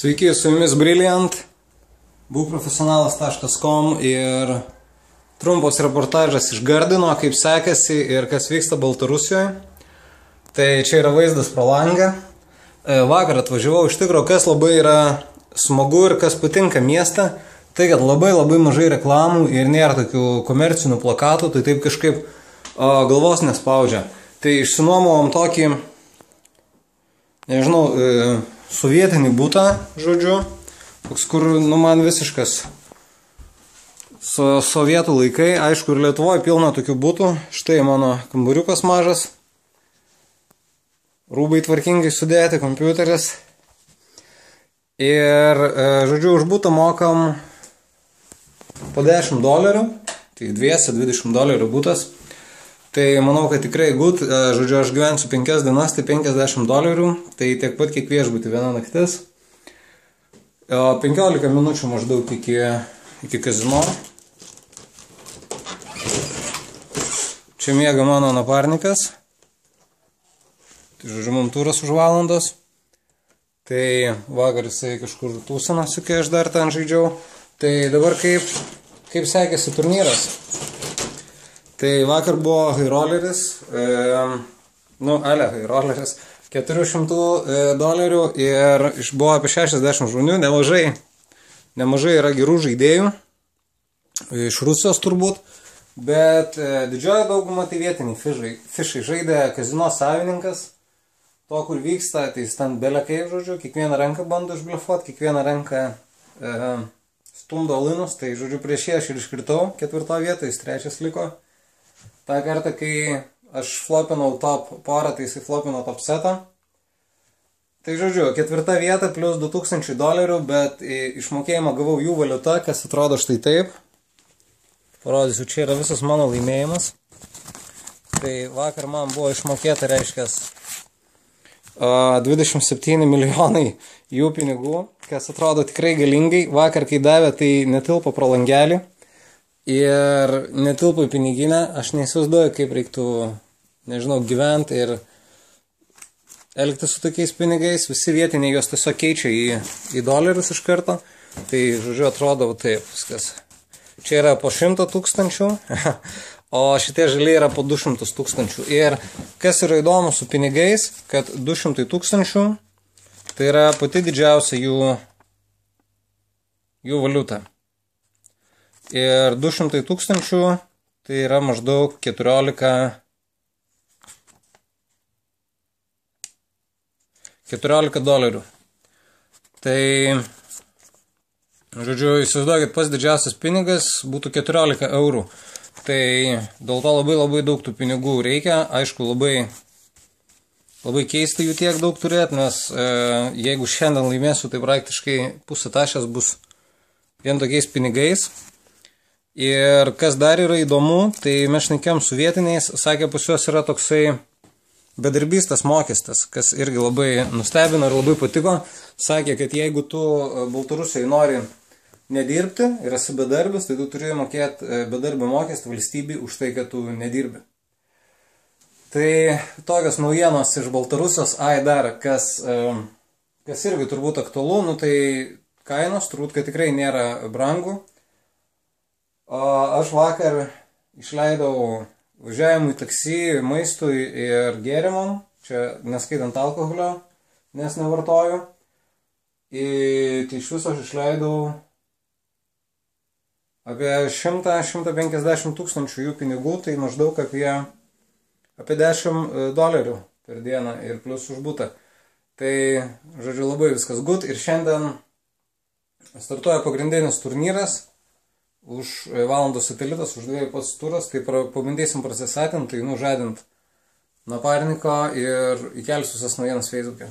Sveiki, su jumis Brilliant, būkprofesionalas.com ir trumpas reportažas iš Gardino, kaip sekasi ir kas vyksta Baltarusijoje. Tai čia yra vaizdas pro langą. Vakar atvažiavau, iš tikro, kas labai yra smagu ir kas patinka mieste, tai kad labai mažai reklamų ir nėra tokių komercinių plakatų, tai taip kažkaip galvos nespaudžia. Tai išsinuomavom tokį, nežinau, sovietinį butą, žodžiu, toks, kur, man visiškas sovietų laikai, aišku, ir Lietuvoje pilna tokių butų. Štai mano kambariukas mažas, rūbai tvarkingai sudėti, kompiuteris. Ir, žodžiu, už butą mokam po $10, tai dviese $20 butas. Tai manau, kad tikrai good, žodžiu, aš gyvensiu 5 dienas, tai $50, tai tiek pat kiek viešbutį viena naktis. 15 minučių maždaug iki kazino. Čia miega mano naparnikas. Tai žodžiu, mums turas už valandos. Tai vakar jisai kažkur tūsinosi, kai aš dar ten žaidžiau. Tai dabar kaip sekėsi turnyras. Tai vakar buvo high rolleris, high rolleris, $400 ir buvo apie 60 žmonių, nemažai yra gerų žaidėjų, iš Rusijos turbūt, bet didžioji dauguma tai vietiniai fišai žaidė kazino savininkas, to kur vyksta, tai jis ten belekai, žodžiu, kiekvieną ranką bando išblefuoti, kiekvieną ranką stumdo linus, tai žodžiu prieš jį aš ir iškritau 4 vietą, jis 3 liko. Ta kartą, kai aš flopinau top porą, tai jisai flopino top setą. Tai žodžiu, 4 vieta plus $2000, bet išmokėjimą gavau jų valiuta, kas atrodo štai taip. Parodysiu, čia yra visas mano laimėjimas. Tai vakar man buvo išmokėta, reiškias, 27 milijonai jų pinigų, kas atrodo tikrai galingai. Vakar, kai davė, tai netilpo pro langelį. Ir netilpo į piniginę, aš neįsivaizduoju, kaip reiktų, nežinau, gyventi ir elgtis su tokiais pinigais. Visi vietiniai juos tiesiog keičia į dolerius iš karto. Tai, žodžiu, atrodo taip viskas. Čia yra po 100 000, o šitie žaliai yra po 200 000. Ir kas yra įdomu su pinigais, kad 200 000 tai yra pati didžiausia jų valiuta. Ir 200 000 tai yra maždaug 14 $. Tai, žodžiu, įsivaizduokit, pas didžiausias pinigas būtų 14 eurų. Tai dėl to labai daug tų pinigų reikia. Aišku, labai keista jų tiek daug turėti, nes jeigu šiandien laimėsiu, tai praktiškai pusė tašės bus vien tokiais pinigais. Ir kas dar yra įdomu, tai mes šnekėjom su vietiniais, sakė, pas juos yra toksai bedarbystės mokestis, kas irgi labai nustebino ir labai patiko. Sakė, kad jeigu tu Baltarusijai nori nedirbti ir esi bedarbis, tai tu turi mokėti bedarbio mokestį valstybei už tai, kad tu nedirbi. Tai tokios naujienos iš Baltarusijos. Dar, kas irgi turbūt aktualu, tai kainos turbūt, kad tikrai nėra brangų. Aš vakar išleidau važiavimui taksi, maistui ir gėrimam, čia neskaitant alkoholio, nes nevartoju. Tai iš viso aš išleidau apie 100–150 000 jų pinigų, tai maždaug apie $10 per dieną ir plus už butą. Tai, žodžiu, labai viskas good. Ir šiandien startuoja pagrindinis turnyras. Už valandos satelitas, už 2 pats turas, tai pabandysim prasisatinti, tai nužadinti naparniko ir įkelsiu visas naujienas Facebook'e.